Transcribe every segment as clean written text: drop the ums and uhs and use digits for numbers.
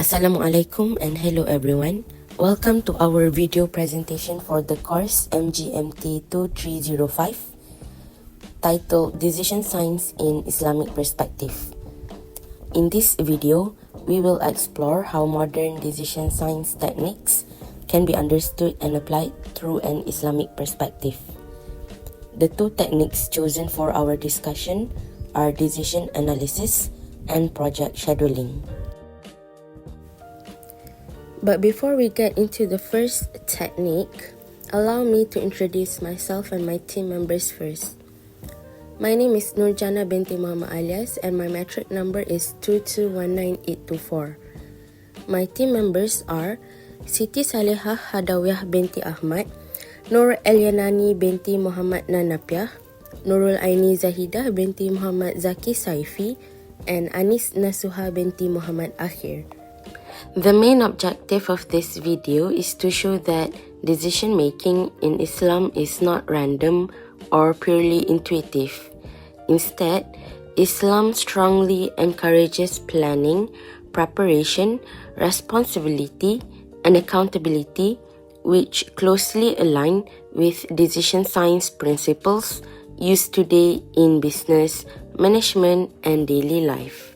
Assalamualaikum and hello everyone. Welcome to our video presentation for the course MGMT 2305 titled Decision Science in Islamic Perspective. In this video, we will explore how modern decision science techniques can be understood and applied through an Islamic perspective. The two techniques chosen for our discussion are decision analysis and project scheduling. But before we get into the first technique, allow me to introduce myself and my team members first. My name is Nurjana binti Muhammad Alias and my metric number is 2219824. My team members are Siti Salihah Hadawiyah binti Ahmad, Nur Elyanani binti Muhammad Nanapiah, Nurul Aini Zahidah binti Muhammad Zaki Saifi, and Anis Nasuha binti Muhammad Akhir. The main objective of this video is to show that decision making in Islam is not random or purely intuitive. Instead, Islam strongly encourages planning, preparation, responsibility, and accountability, which closely align with decision science principles used today in business, management, and daily life.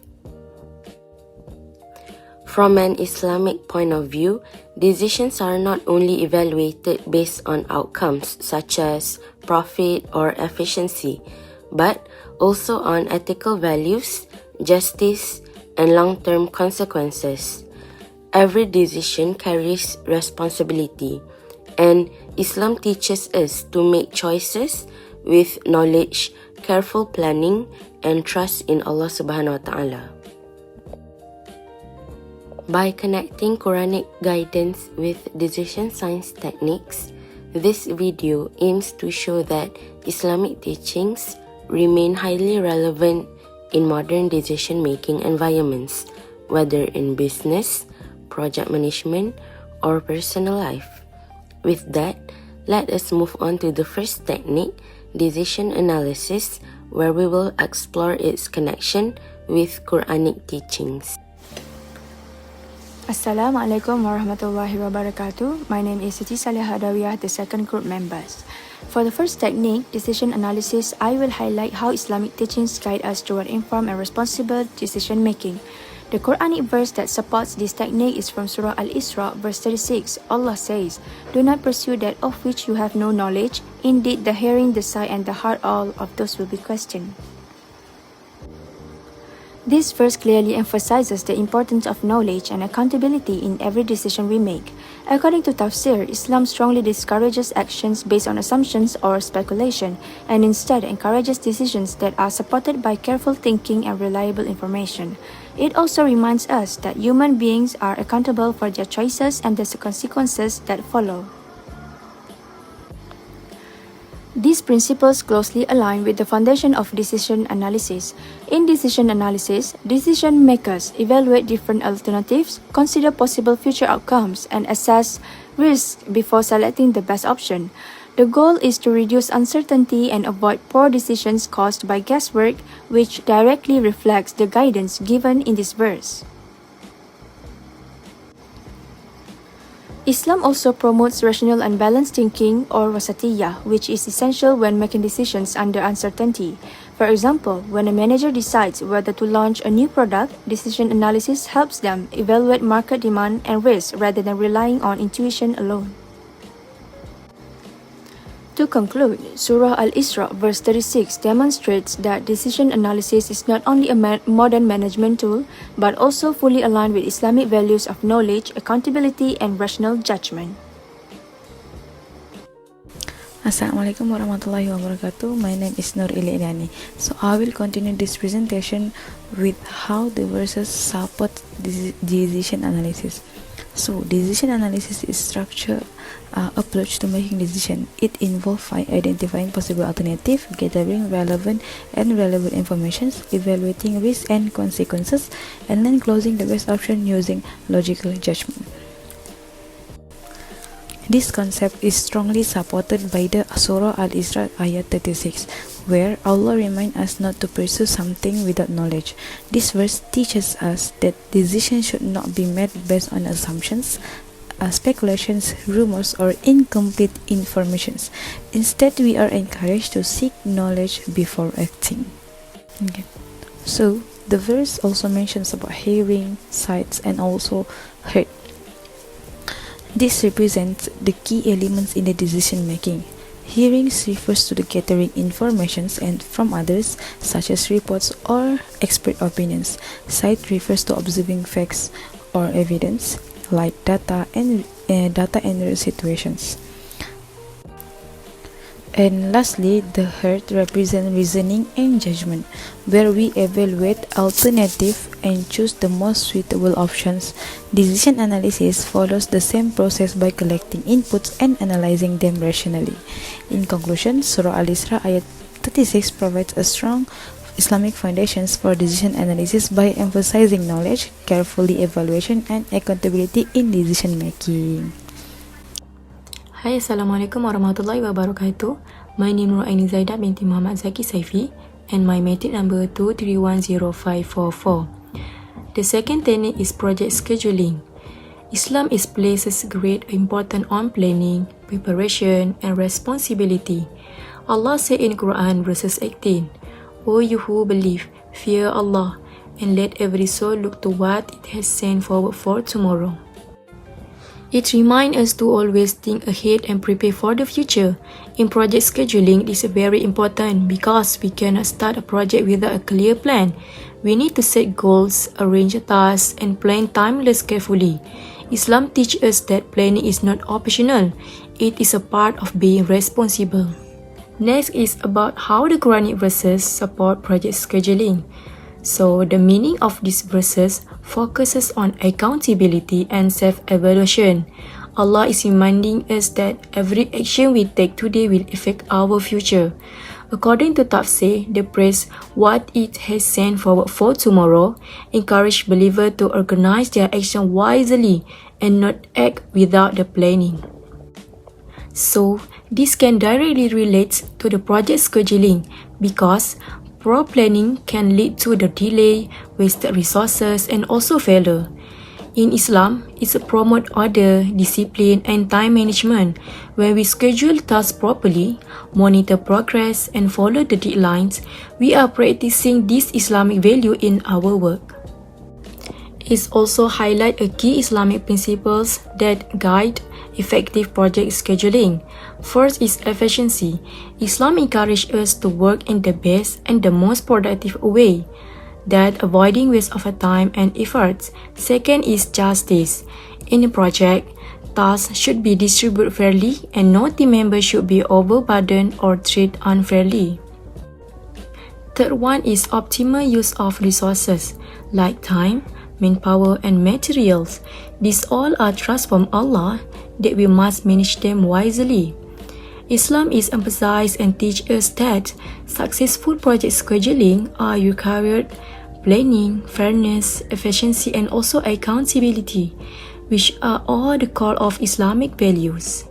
From an Islamic point of view, decisions are not only evaluated based on outcomes such as profit or efficiency, but also on ethical values, justice, and long-term consequences. Every decision carries responsibility, and Islam teaches us to make choices with knowledge, careful planning, and trust in Allah Subhanahu wa Ta'ala. By connecting Quranic guidance with decision science techniques, this video aims to show that Islamic teachings remain highly relevant in modern decision-making environments, whether in business, project management, or personal life. With that, let us move on to the first technique, decision analysis, where we will explore its connection with Quranic teachings. Assalamualaikum warahmatullahi wabarakatuh. My name is Siti Salihah Hadawiyah, the second group members. For the first technique, decision analysis, I will highlight how Islamic teachings guide us toward informed and responsible decision making. The Quranic verse that supports this technique is from Surah Al-Isra, verse 36. Allah says, "Do not pursue that of which you have no knowledge. Indeed, the hearing, the sight, and the heart, all of those will be questioned." This verse clearly emphasizes the importance of knowledge and accountability in every decision we make. According to Tafsir, Islam strongly discourages actions based on assumptions or speculation, and instead encourages decisions that are supported by careful thinking and reliable information. It also reminds us that human beings are accountable for their choices and the consequences that follow. These principles closely align with the foundation of decision analysis. In decision analysis, decision makers evaluate different alternatives, consider possible future outcomes, and assess risks before selecting the best option. The goal is to reduce uncertainty and avoid poor decisions caused by guesswork, which directly reflects the guidance given in this verse. Islam also promotes rational and balanced thinking, or wasatiyah, which is essential when making decisions under uncertainty. For example, when a manager decides whether to launch a new product, decision analysis helps them evaluate market demand and risk rather than relying on intuition alone. To conclude, Surah Al-Isra verse 36 demonstrates that decision analysis is not only a modern management tool, but also fully aligned with Islamic values of knowledge, accountability, and rational judgment. Assalamualaikum warahmatullahi wabarakatuh. My name is Nur Elyanani. So I will continue this presentation with how the verses support decision analysis. So decision analysis is structured approach to making decision. It involves identifying possible alternative, gathering relevant and relevant information, evaluating risks and consequences, and then closing the best option using logical judgment. This concept is strongly supported by the Surah Al-Isra ayat 36, where Allah reminds us not to pursue something without knowledge. This verse teaches us that decisions should not be made based on assumptions, speculations, rumors, or incomplete informations. Instead, we are encouraged to seek knowledge before acting. Okay. So, the verse also mentions about hearing, sights, and also heard. This represents the key elements in the decision making. Hearing refers to the gathering informations and from others, such as reports or expert opinions. Sight refers to observing facts or evidence, like data and real situations. And lastly, the heart represents reasoning and judgment, where we evaluate alternatives and choose the most suitable options. Decision analysis follows the same process by collecting inputs and analyzing them rationally. In conclusion, Surah Al-Isra ayat 36 provides a strong Islamic foundations for decision analysis by emphasizing knowledge, carefully evaluation, and accountability in decision making. Hai, Assalamualaikum warahmatullahi wabarakatuh. My name is Nuraini Zaidah binti Muhammad Zaki Saifi and my matric number 2310544. The second technique is project scheduling. Islam places great importance on planning, preparation, and responsibility. Allah said in Quran verses 18, O you who believe, fear Allah, and let every soul look to what it has sent forward for tomorrow. It reminds us to always think ahead and prepare for the future. In project scheduling, this is very important because we cannot start a project without a clear plan. We need to set goals, arrange tasks, and plan timeless carefully. Islam teaches us that planning is not optional. It is a part of being responsible. Next is about how the Quranic verses support project scheduling. So, the meaning of these verses focuses on accountability and self-evaluation. Allah is reminding us that every action we take today will affect our future. According to Tafsir, the praise what it has sent forward for tomorrow encourage believers to organize their action wisely and not act without the planning. So, this can directly relate to the project scheduling because poor planning can lead to the delay, wasted resources, and also failure. In Islam, it's a promote order, discipline, and time management. When we schedule tasks properly, monitor progress, and follow the deadlines, we are practicing this Islamic value in our work. It also highlights a key Islamic principles that guide effective project scheduling. First is efficiency. Islam encourages us to work in the best and the most productive way, that avoiding waste of time and efforts. Second is justice. In a project, tasks should be distributed fairly and no team member should be overburdened or treated unfairly. Third one is optimal use of resources like time, manpower, and materials. These all are trusts from Allah that we must manage them wisely. Islam is emphasized and teaches us that successful project scheduling are required planning, fairness, efficiency, and also accountability, which are all the core of Islamic values.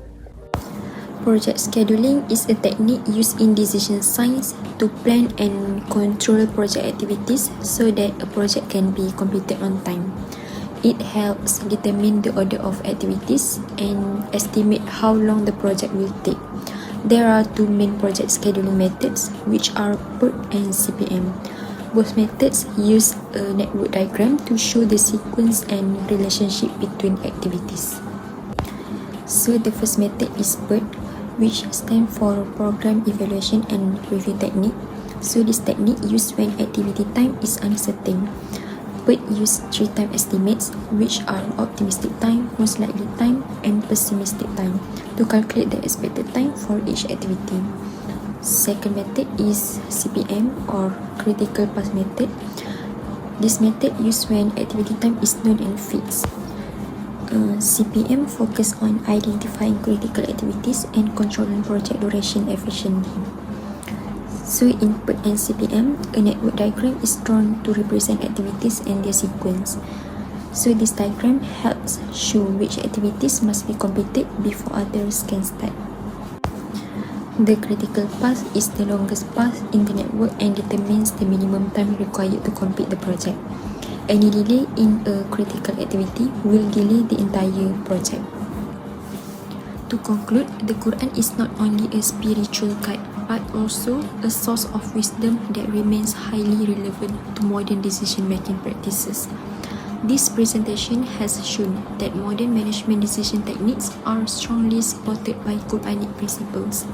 Project scheduling is a technique used in decision science to plan and control project activities so that a project can be completed on time. It helps determine the order of activities and estimate how long the project will take. There are two main project scheduling methods, which are PERT and CPM. Both methods use a network diagram to show the sequence and relationship between activities. So the first method is PERT, which stands for Program Evaluation and Review Technique. So this technique used when activity time is uncertain. PERT use 3 time estimates, which are optimistic time, most likely time, and pessimistic time, to calculate the expected time for each activity. Second method is CPM, or Critical Path Method. This method used when activity time is known and fixed. CPM focus on identifying critical activities and controlling project duration efficiently. So in PERT and CPM, a network diagram is drawn to represent activities and their sequence. So this diagram helps show which activities must be completed before others can start. The critical path is the longest path in the network and determines the minimum time required to complete the project. Any delay in a critical activity will delay the entire project. To conclude, the Quran is not only a spiritual guide but also a source of wisdom that remains highly relevant to modern decision-making practices. This presentation has shown that modern management decision techniques are strongly supported by Quranic principles.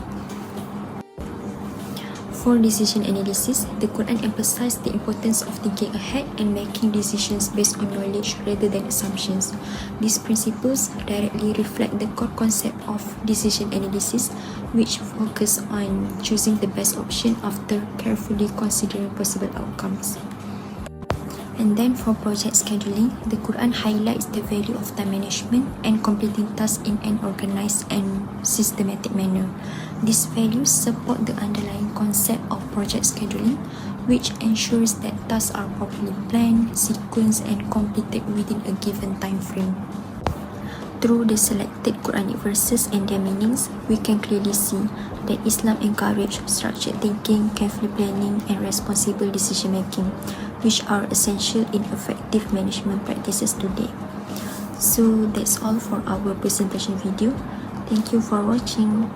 For decision analysis, the Quran emphasized the importance of thinking ahead and making decisions based on knowledge rather than assumptions. These principles directly reflect the core concept of decision analysis, which focus on choosing the best option after carefully considering possible outcomes. And then for project scheduling, the Quran highlights the value of time management and completing tasks in an organized and systematic manner. These values support the underlying concept of project scheduling, which ensures that tasks are properly planned, sequenced, and completed within a given time frame. Through the selected Quranic verses and their meanings, we can clearly see that Islam encourages structured thinking, careful planning, and responsible decision-making, which are essential in effective management practices today. So that's all for our presentation video. Thank you for watching.